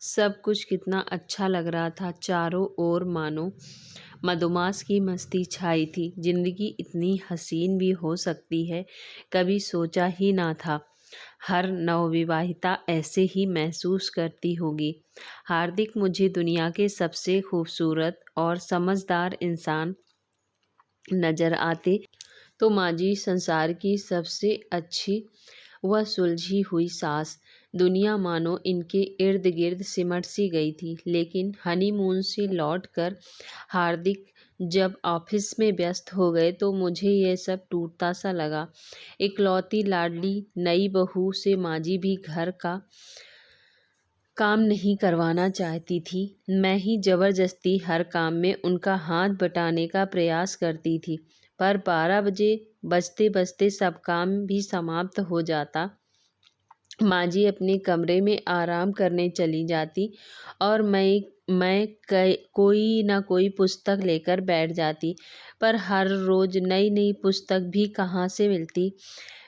सब कुछ कितना अच्छा लग रहा था। चारों ओर मानो मधुमास की मस्ती छाई थी। जिंदगी इतनी हसीन भी हो सकती है, कभी सोचा ही ना था। हर नवविवाहिता ऐसे ही महसूस करती होगी। हार्दिक मुझे दुनिया के सबसे खूबसूरत और समझदार इंसान नजर आते, तो माजी संसार की सबसे अच्छी व सुलझी हुई सास। दुनिया मानो इनके इर्द गिर्द सिमट सी गई थी। लेकिन हनीमून से लौटकर हार्दिक जब ऑफिस में व्यस्त हो गए तो मुझे यह सब टूटता सा लगा। इकलौती लाडली नई बहू से माजी भी घर का काम नहीं करवाना चाहती थी। मैं ही जबरदस्ती हर काम में उनका हाथ बटाने का प्रयास करती थी। पर 12 बजे बजते बजते सब काम भी समाप्त हो जाता। माँ जी अपने कमरे में आराम करने चली जाती और मैं कोई ना कोई पुस्तक लेकर बैठ जाती। पर हर रोज नई नई पुस्तक भी कहाँ से मिलती।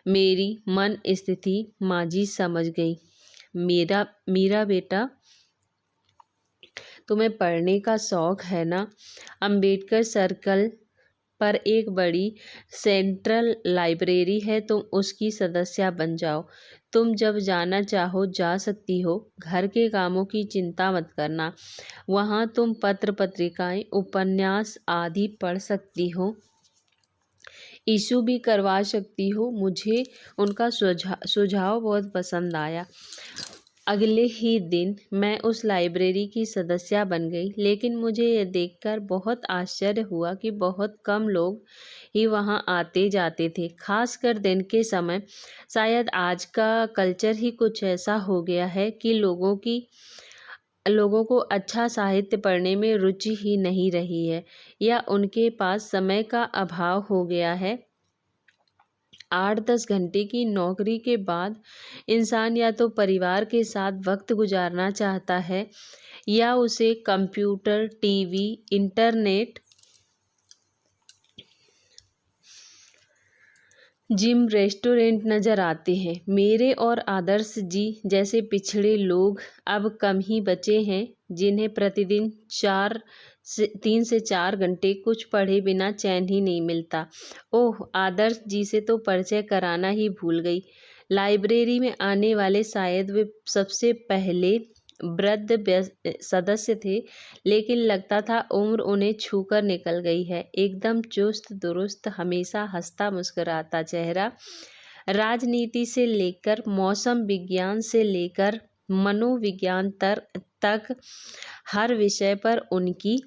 मेरी मन स्थिति माँ जी समझ गई। मीरा बेटा, तुम्हें पढ़ने का शौक है ना? अंबेडकर सर्कल पर एक बड़ी सेंट्रल लाइब्रेरी है, तुम उसकी सदस्य बन जाओ। तुम जब जाना चाहो जा सकती हो। घर के कामों की चिंता मत करना। वहाँ तुम पत्र पत्रिकाएं उपन्यास आदि पढ़ सकती हो, इशू भी करवा सकती हो। मुझे उनका सुझाव बहुत पसंद आया। अगले ही दिन मैं उस लाइब्रेरी की सदस्य बन गई। लेकिन मुझे यह देखकर बहुत आश्चर्य हुआ कि बहुत कम लोग ही वहां आते जाते थे, खासकर दिन के समय। शायद आज का कल्चर ही कुछ ऐसा हो गया है कि लोगों को अच्छा साहित्य पढ़ने में रुचि ही नहीं रही है, या उनके पास समय का अभाव हो गया है। 8-10 घंटे की नौकरी के बाद इंसान या तो परिवार के साथ वक्त गुजारना चाहता है, या उसे computer, TV, internet, gym, restaurant नजर आते हैं। मेरे और आदर्श जी जैसे पिछड़े लोग अब कम ही बचे हैं, जिन्हें प्रतिदिन 3 से 4 घंटे कुछ पढ़े बिना चैन ही नहीं मिलता। ओह, आदर्श जी से तो परिचय कराना ही भूल गई। लाइब्रेरी में आने वाले शायद वे सबसे पहले वृद्ध सदस्य थे, लेकिन लगता था उम्र उन्हें छूकर निकल गई है। एकदम चुस्त दुरुस्त, हमेशा हंसता मुस्कुराता चेहरा। राजनीति से लेकर मौसम विज्ञान से लेकर मनोविज्ञान तक हर विषय पर उनकी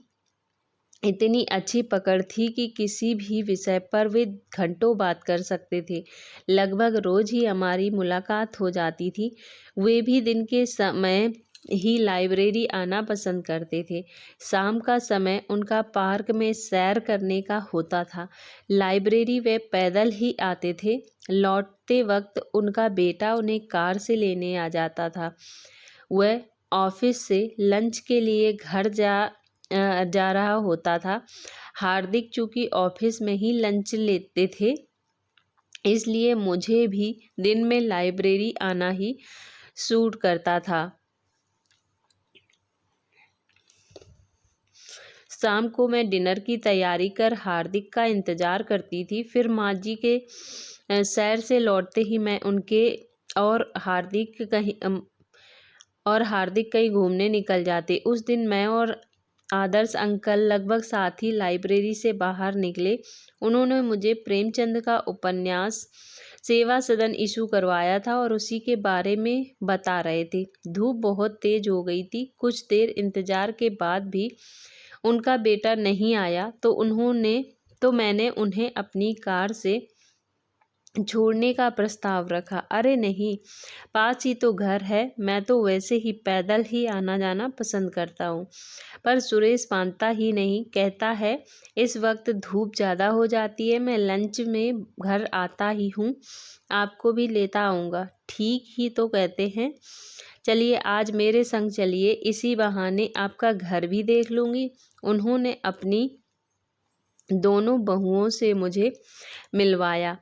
इतनी अच्छी पकड़ थी कि किसी भी विषय पर वे घंटों बात कर सकते थे। लगभग रोज ही हमारी मुलाकात हो जाती थी। वे भी दिन के समय ही लाइब्रेरी आना पसंद करते थे। शाम का समय उनका पार्क में सैर करने का होता था। लाइब्रेरी वे पैदल ही आते थे। लौटते वक्त उनका बेटा उन्हें कार से लेने आ जाता था। वह ऑफिस से लंच के लिए घर जा रहा होता था। हार्दिक चूंकि ऑफिस में ही लंच लेते थे, इसलिए मुझे भी दिन में लाइब्रेरी आना ही सूट करता था। शाम को मैं डिनर की तैयारी कर हार्दिक का इंतजार करती थी। फिर माँ जी के सैर से लौटते ही मैं उनके और हार्दिक कहीं घूमने निकल जाते। उस दिन मैं और आदर्श अंकल लगभग साथ ही लाइब्रेरी से बाहर निकले। उन्होंने मुझे प्रेमचंद का उपन्यास सेवा सदन इशू करवाया था और उसी के बारे में बता रहे थे। धूप बहुत तेज हो गई थी। कुछ देर इंतजार के बाद भी उनका बेटा नहीं आया, तो मैंने उन्हें अपनी कार से छोड़ने का प्रस्ताव रखा। अरे नहीं, पास ही तो घर है, मैं तो वैसे ही पैदल ही आना जाना पसंद करता हूँ। पर सुरेश मानता ही नहीं, कहता है इस वक्त धूप ज़्यादा हो जाती है, मैं लंच में घर आता ही हूँ, आपको भी लेता आऊँगा। ठीक ही तो कहते हैं, चलिए आज मेरे संग चलिए, इसी बहाने आपका घर भी देख लूँगी। उन्होंने अपनी दोनों बहुओं से मुझे मिलवाया।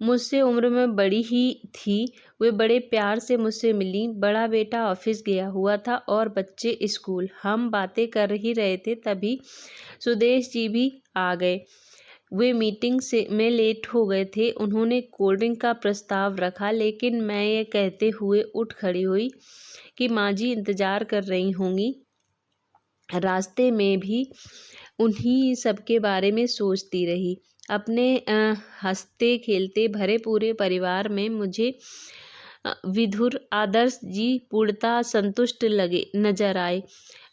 मुझसे उम्र में बड़ी ही थी। वे बड़े प्यार से मुझसे मिली। बड़ा बेटा ऑफिस गया हुआ था और बच्चे स्कूल। हम बातें कर ही रहे थे, तभी सुदेश जी भी आ गए। वे मीटिंग में लेट हो गए थे। उन्होंने कोल्ड ड्रिंक का प्रस्ताव रखा, लेकिन मैं ये कहते हुए उठ खड़ी हुई कि माँ जी इंतज़ार कर रही होंगी। रास्ते में भी उन्हीं सबके बारे में सोचती रही। अपने हंसते खेलते भरे पूरे परिवार में मुझे विधुर आदर्श जी पूर्णतः संतुष्ट नजर आए।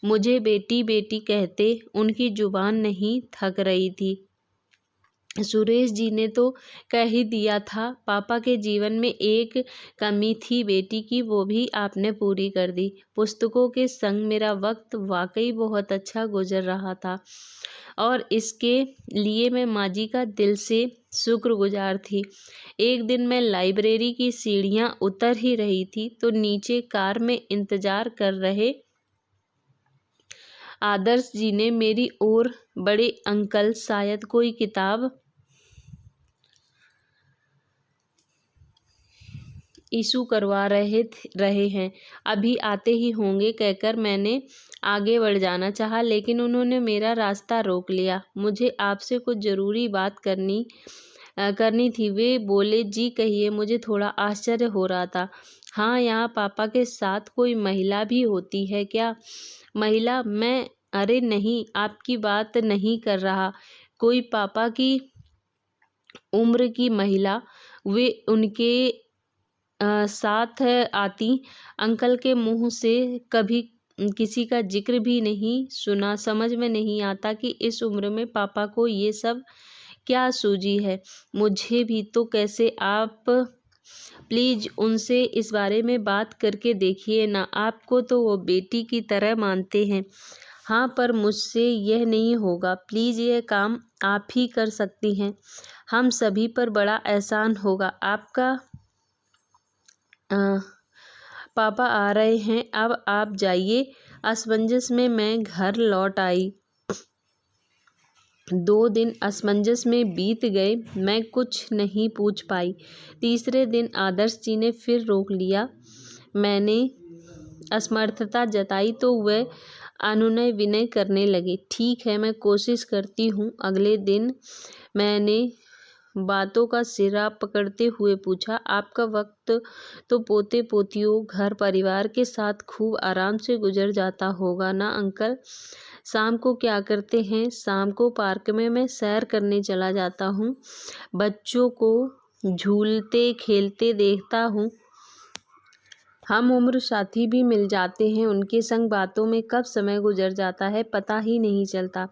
मुझे बेटी बेटी कहते उनकी जुबान नहीं थक रही थी। सुरेश जी ने तो कह ही दिया था, पापा के जीवन में एक कमी थी बेटी की, वो भी आपने पूरी कर दी। पुस्तकों के संग मेरा वक्त वाकई बहुत अच्छा गुजर रहा था और इसके लिए मैं माँ जी का दिल से शुक्रगुजार थी। एक दिन मैं लाइब्रेरी की सीढ़ियाँ उतर ही रही थी तो नीचे कार में इंतजार कर रहे आदर्श जी ने मेरी ओर बड़े अंकल शायद कोई किताब इशू करवा रहे हैं, अभी आते ही होंगे कहकर मैंने आगे बढ़ जाना चाहा, लेकिन उन्होंने मेरा रास्ता रोक लिया। मुझे आपसे कुछ ज़रूरी बात करनी थी। वे बोले, जी कहिए। मुझे थोड़ा आश्चर्य हो रहा था। हाँ, यहाँ पापा के साथ कोई महिला भी होती है क्या? महिला? मैं अरे नहीं, आपकी बात नहीं कर रहा। कोई पापा की उम्र की महिला। वे उनके साथ आती। अंकल के मुंह से कभी किसी का जिक्र भी नहीं सुना। समझ में नहीं आता कि इस उम्र में पापा को ये सब क्या सूझी है। मुझे भी तो कैसे। आप प्लीज़ उनसे इस बारे में बात करके देखिए ना। आपको तो वो बेटी की तरह मानते हैं। हाँ, पर मुझसे यह नहीं होगा। प्लीज़ यह काम आप ही कर सकती हैं। हम सभी पर बड़ा एहसान होगा आपका। पापा आ रहे हैं, अब आप जाइए। असमंजस में मैं घर लौट आई। 2 दिन असमंजस में बीत गए। मैं कुछ नहीं पूछ पाई। तीसरे दिन आदर्श जी ने फिर रोक लिया। मैंने असमर्थता जताई तो वह अनुनय विनय करने लगे। ठीक है, मैं कोशिश करती हूँ। अगले दिन मैंने बातों का सिरा पकड़ते हुए पूछा, आपका वक्त तो पोते पोतियों घर परिवार के साथ खूब आराम से गुजर जाता होगा ना अंकल? शाम को क्या करते हैं? शाम को पार्क में मैं सैर करने चला जाता हूँ। बच्चों को झूलते खेलते देखता हूँ। हम उम्र साथी भी मिल जाते हैं। उनके संग बातों में कब समय गुजर जाता है पता ही नहीं चलता।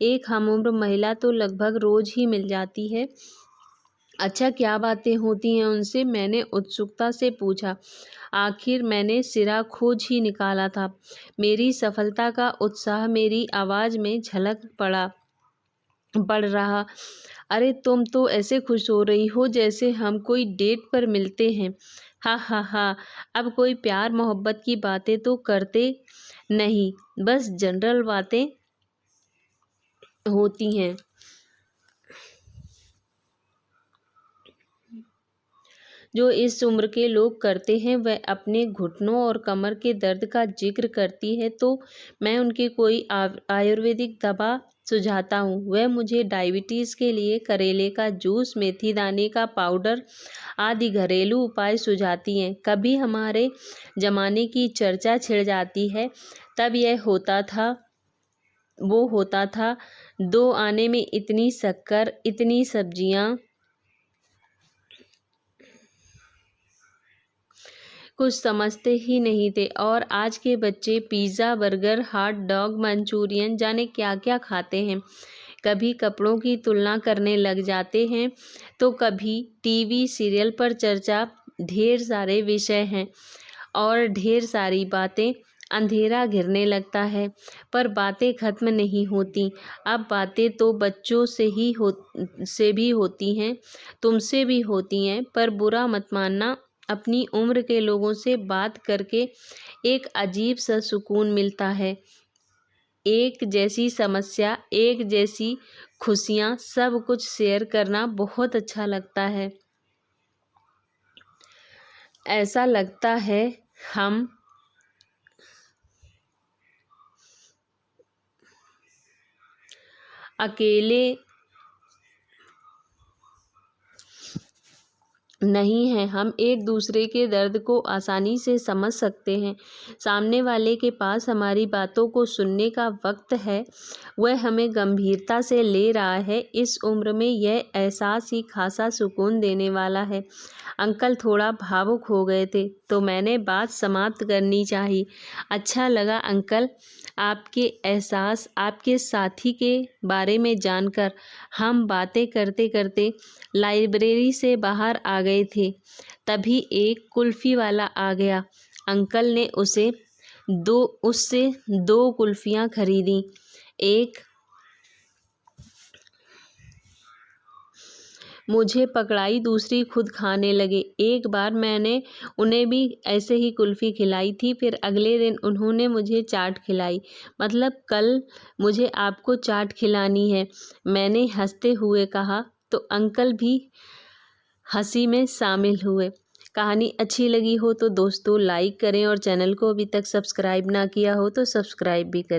एक हम उम्र महिला तो लगभग रोज ही मिल जाती है। अच्छा, क्या बातें होती हैं उनसे? मैंने उत्सुकता से पूछा। आखिर मैंने सिरा खोज ही निकाला था। मेरी सफलता का उत्साह मेरी आवाज़ में झलक पड़ रहा। अरे, तुम तो ऐसे खुश हो रही हो जैसे हम कोई डेट पर मिलते हैं। हा हा हा। अब कोई प्यार मोहब्बत की बातें तो करते नहीं, बस जनरल बातें होती हैं जो इस उम्र के लोग करते हैं। वह अपने घुटनों और कमर के दर्द का जिक्र करती है तो मैं उनके कोई आयुर्वेदिक दवा सुझाता हूँ। वह मुझे डायबिटीज़ के लिए करेले का जूस, मेथी दाने का पाउडर आदि घरेलू उपाय सुझाती हैं। कभी हमारे ज़माने की चर्चा छिड़ जाती है, तब यह होता था वो होता था। 2 आने में इतनी शक्कर, इतनी सब्जियाँ, कुछ समझते ही नहीं थे। और आज के बच्चे pizza, burger, hot dog, Manchurian, जाने क्या क्या खाते हैं। कभी कपड़ों की तुलना करने लग जाते हैं तो कभी टीवी सीरियल पर चर्चा। ढेर सारे विषय हैं और ढेर सारी बातें। अंधेरा घिरने लगता है पर बातें खत्म नहीं होती। अब बातें तो बच्चों से भी होती हैं, तुमसे भी होती हैं, पर बुरा मत मानना, अपनी उम्र के लोगों से बात करके एक अजीब सा सुकून मिलता है। एक जैसी समस्या, एक जैसी खुशियाँ, सब कुछ शेयर करना बहुत अच्छा लगता है। ऐसा लगता है हम अकेले नहीं हैं। हम एक दूसरे के दर्द को आसानी से समझ सकते हैं। सामने वाले के पास हमारी बातों को सुनने का वक्त है, वह हमें गंभीरता से ले रहा है। इस उम्र में यह एहसास ही खासा सुकून देने वाला है। अंकल थोड़ा भावुक हो गए थे तो मैंने बात समाप्त करनी चाहिए। अच्छा लगा अंकल आपके एहसास आपके साथी के बारे में जानकर। हम बातें करते करते लाइब्रेरी से बाहर आ गए थे। तभी एक कुल्फ़ी वाला आ गया। अंकल ने उससे दो कुल्फ़ियाँ खरीदी। एक मुझे पकड़ाई, दूसरी खुद खाने लगे। एक बार मैंने उन्हें भी ऐसे ही कुल्फ़ी खिलाई थी। फिर अगले दिन उन्होंने मुझे चाट खिलाई। मतलब कल मुझे आपको चाट खिलानी है, मैंने हंसते हुए कहा। तो अंकल भी हंसी में शामिल हुए। कहानी अच्छी लगी हो तो दोस्तों लाइक करें और चैनल को अभी तक सब्सक्राइब ना किया हो तो सब्सक्राइब भी करें।